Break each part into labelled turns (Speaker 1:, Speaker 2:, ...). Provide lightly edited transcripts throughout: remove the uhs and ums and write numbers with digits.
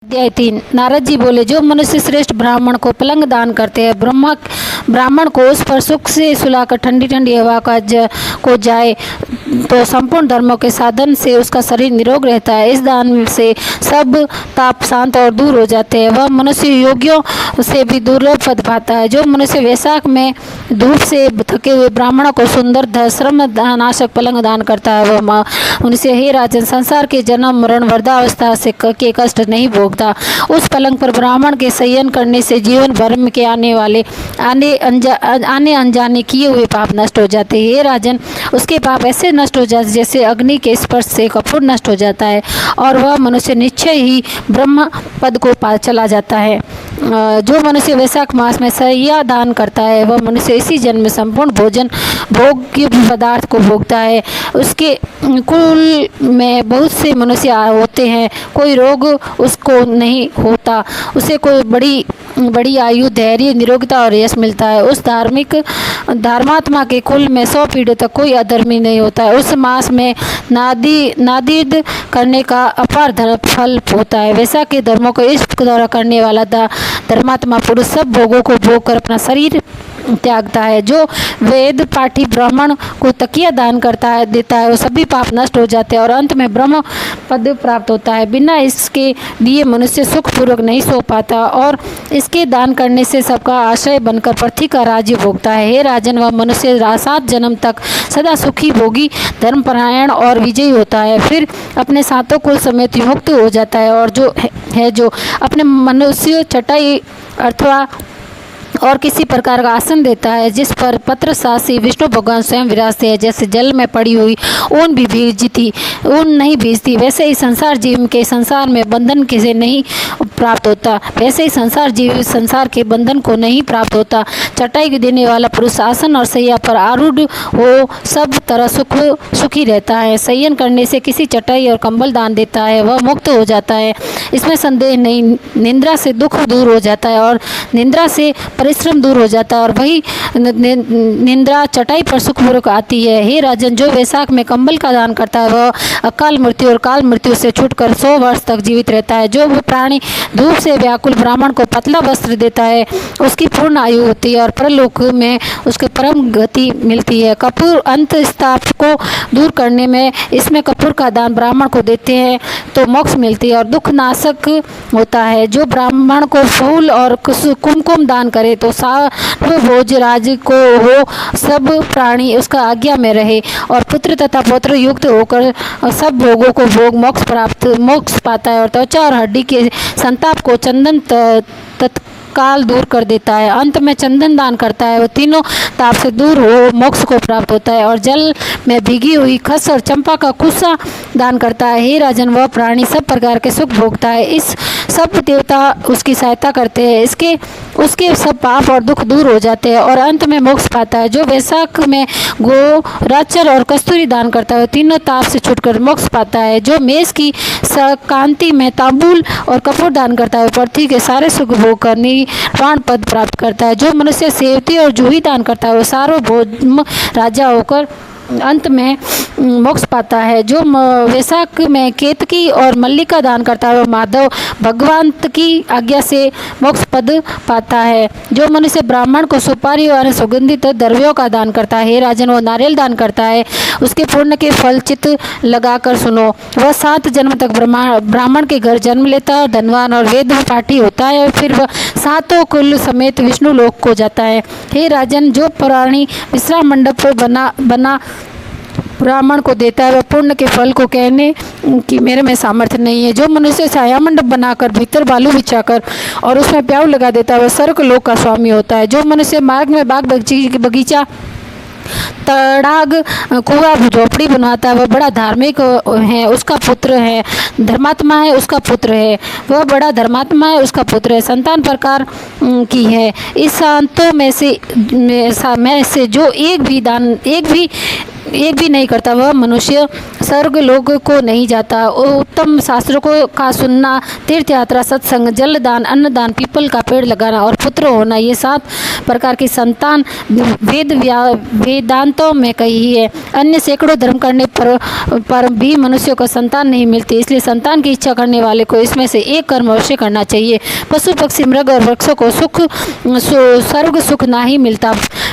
Speaker 1: अध्याय 3। नारद जी बोले, जो मनुष्य श्रेष्ठ ब्राह्मण को पलंग दान करते हैं, ब्राह्मण को उस पर सुख से सुलाकर ठंडी ठंडी हवा को जाए तो संपूर्ण धर्मों के साधन से उसका शरीर निरोग रहता है। इस दान से सब ताप शांत और दूर हो जाते हैं। वह मनुष्य योगियों से भी दुर्लभ पद पाता है। जो मनुष्य वैशाख में धूप से थके हुए ब्राह्मणों को सुंदर श्रम नाशक पलंग दान करता है, वह उनसे, हे राजन, संसार के जन्म मरण वृद्धावस्था से के कष्ट नहीं भोगता। उस पलंग पर ब्राह्मण के शयन करने से जीवन भर के आने अनजाने किए हुए पाप नष्ट हो जाते हैं। हे राजन, उसके पाप ऐसे नष्ट हो जाते जैसे अग्नि के स्पर्श से कपूर नष्ट हो जाता है और वह मनुष्य निश्चय ही ब्रह्म पद को पा चला जाता है। जो मनुष्य वैशाख मास में सैया दान करता है, वह मनुष्य इसी जन्म में संपूर्ण भोग्य पदार्थ को भोगता है। उसके कुल में बहुत से मनुष्य होते हैं, कोई रोग उसको नहीं होता, उसे कोई बड़ी आयु, धैर्य, निरोगता और यश मिलता है। उस धर्मात्मा के कुल में 100 पीढ़ी तक कोई अधर्मी नहीं होता है। उस मास में नादीद करने का अपार फल होता है। वैसा के धर्मों को इस द्वारा करने वाला धर्मात्मा पुरुष सब भोगों को भोग कर अपना शरीर त्यागता है। जो वेद पाठी ब्राह्मण को तकिया दान देता है, वो सभी पाप नष्ट हो जाते हैं और अंत में ब्रह्म पद प्राप्त होता है। बिना इसके लिए मनुष्य सुखपूर्वक नहीं सो पाता और इसके दान करने से सबका आश्रय बनकर पृथ्वी का राज्य भोगता है। हे राजन, वह मनुष्य 7 जन्म तक सदा सुखी, भोगी, धर्मपरायण और विजयी होता है। फिर अपने सातों कुल समेत मुक्त हो जाता है और जो अपने मनुष्य चटाई अथवा और किसी प्रकार का आसन देता है जिस पर पत्र सासी विष्णु भगवान स्वयं विराजते हैं, जैसे जल में पड़ी हुई ऊन नहीं भीजती, वैसे ही संसार जीव के संसार में बंधन किसे नहीं प्राप्त होता, वैसे ही संसार जीव संसार के बंधन को नहीं प्राप्त होता। चटाई देने वाला पुरुष आसन और सैया पर आरूढ़ हो सब तरह सुखी रहता है। शयन करने से किसी चटाई और कंबल दान देता है, वह मुक्त हो जाता है, इसमें संदेह नहीं। निंद्रा से दुख दूर हो जाता है और निंद्रा से परिश्रम दूर हो जाता है और वही निंद्रा चटाई पर सुखपूर्वक आती है। हे राजन, जो वैशाख में कंबल का दान करता है, वह अकाल मृत्यु और काल मृत्यु से छूटकर 100 वर्ष तक जीवित रहता है। जो प्राणी धूप से व्याकुल ब्राह्मण को पतला वस्त्र देता है, उसकी पूर्ण आयु होती है और परलोक में उसके परम गति मिलती है। कपूर अंतस्ताप को दूर करने में इसमें कपूर का दान ब्राह्मण को देते हैं तो मोक्ष मिलती है और दुख नाशक होता है। जो ब्राह्मण को फूल और कुमकुम दान करे तो सार्वभोज राज को हो, सब प्राणी उसका आज्ञा में रहे और पुत्र तथा पौत्र युक्त होकर सब भोगों को भोग मोक्ष पाता है और त्वचा और हड्डी के संताप को चंदन तत्काल दूर कर देता है। अंत में चंदन दान करता है, वो तीनों ताप से दूर हो मोक्ष को प्राप्त होता है और जल में भीगी हुई खस और चंपा का कुस्सा दान करता है। हे राजन, वह प्राणी सब प्रकार के सुख भोगता है, इस सब देवता उसकी सहायता करते हैं, उसके सब पाप और दुख दूर हो जाते हैं और अंत में मोक्ष पाता है। जो वैशाख में गो, राचर और कस्तूरी दान करता है, तीनों ताप से छूटकर मोक्ष पाता है। जो मेष की कांति में तांबूल और कपूर दान करता है, पृथ्वी के सारे सुख भोग कर निर्वाण पद प्राप्त करता है। जो मनुष्य सेवती और जूही दान करता है, वो सार्वभौम राजा होकर अंत में मोक्ष पाता है। जो वैशाख में केतकी और मल्लिका दान करता है, वो माधव भगवान की आज्ञा से मोक्ष पद पाता है। जो मनुष्य ब्राह्मण को सुपारी और सुगंधित द्रव्यों का दान करता है, हे राजन, वो नारियल दान करता है, उसके पुण्य के फल चित लगाकर सुनो। वह 7 जन्म तक ब्राह्मण के घर जन्म लेता है, धनवान और वेद पाठी होता है और फिर वह 7 कुल समेत विष्णु लोक को जाता है। हे राजन, जो प्राणी विश्राम मंडप बना ब्राह्मण को देता है, वह पुण्य के फल को कहने की मेरे में सामर्थ्य नहीं है। जो मनुष्य छाया मंडप बनाकर भीतर बालू बिछाकर और उसमें प्याऊ लगा देता है, वह स्वर्ग लोक का स्वामी होता है। जो मनुष्य मार्ग में बाग बगीचा, तड़ाग, कुआं, झोपड़ी बनवाता है, वह बड़ा धार्मिक है, उसका पुत्र है, धर्मात्मा है, उसका पुत्र है, वह बड़ा धर्मात्मा है, उसका पुत्र है, संतान प्रकार की है। इस संतों में से जो एक भी एक भी नहीं करता, वह मनुष्य स्वर्ग लोक को नहीं जाता। उत्तम शास्त्रों को का सुनना, तीर्थ यात्रा, सत्संग, जलदान, अन्नदान, पीपल का पेड़ लगाना और पुत्र होना, ये 7 प्रकार की संतान वेदांतों में कही है। अन्य सैकड़ों धर्म करने पर भी मनुष्य को संतान नहीं मिलती, इसलिए संतान की इच्छा करने वाले को इसमें से एक कर्म अवश्य करना चाहिए। पशु पक्षी मृग और वृक्षों को स्वर्ग सुख ना ही मिलता,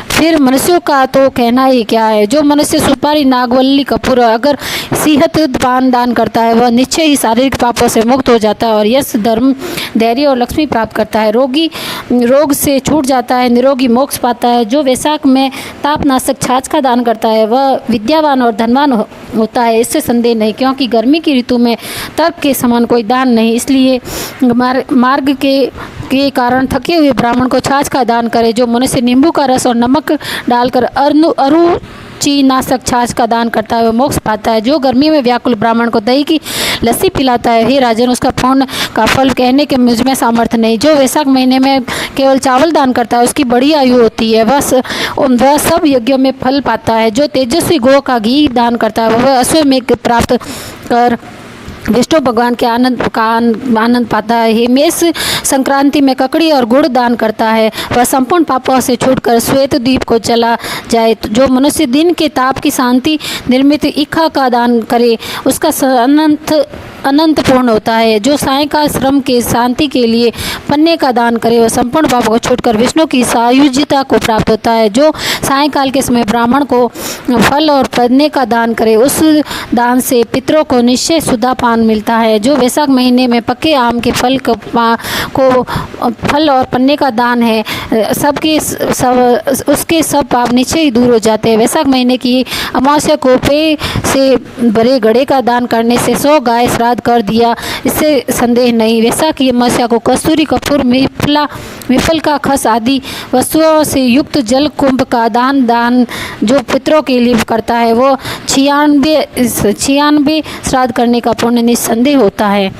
Speaker 1: फिर मनुष्यों का तो कहना ही क्या है। जो मनुष्य सुपारी, नागवल्ली, कपूर अगर सिहत पान दान करता है, वह निश्चय ही शारीरिक पापों से मुक्त हो जाता है और यश, धर्म, धैर्य और लक्ष्मी प्राप्त करता है। रोगी रोग से छूट जाता है, निरोगी मोक्ष पाता है। जो वैशाख में तापनाशक छाछ का दान करता है, वह विद्यावान और धनवान होता है, इससे संदेह नहीं, क्योंकि गर्मी की ऋतु में तर्क के समान कोई दान नहीं। इसलिए मार्ग के कारण थके हुए ब्राह्मण को छाछ का दान करे। जो मनुष्य नींबू का रस और नमक डालकर अरुचि नाशक छाछ का दान करता है, वह मोक्ष पाता है। जो गर्मी में व्याकुल ब्राह्मण को दही की लस्सी पिलाता है, हे राजन, उसका पुण्य का फल कहने के मुझ में सामर्थ्य नहीं। जो वैशाख महीने में केवल चावल दान करता है, उसकी बड़ी आयु होती है, वह सब यज्ञों में फल पाता है। जो तेजस्वी गौ का घी दान करता है, वह अश्वमेघ प्राप्त कर विष्णु भगवान के आनंद पाता है। हे मेष संक्रांति में ककड़ी और गुड़ दान करता है, वह संपूर्ण पापों से छूटकर श्वेत द्वीप को चला जाए। जो मनुष्य दिन के ताप की शांति निर्मित इखा का दान करे, उसका अनंत पूर्ण होता है। जो सायंकाल श्रम के शांति के लिए पन्ने का दान करे, वह संपूर्ण पापों को छोड़कर विष्णु की सायुज्यता को प्राप्त होता है। जो सायंकाल के समय ब्राह्मण को फल और पन्ने का दान करे, उस दान से पितरों को निश्चय सुधा पान मिलता है। जो वैशाख महीने में पके आम के फल को फल और पन्ने का दान है, उसके सब पाप निश्चय ही दूर हो जाते हैं। वैशाख महीने की अमावस्या को पेय से भरे घड़े का दान करने से 100 गाय श्राद्ध कर दिया, इससे संदेह नहीं। वैशाख की अमावस्या को कस्तूरी, कपूर, विफल का खस आदि वस्तुओं से युक्त जल कुंभ का दान जो पितरों के लिए करता है, वो 96 श्राद्ध करने का पुण्य निस्संदेह होता है।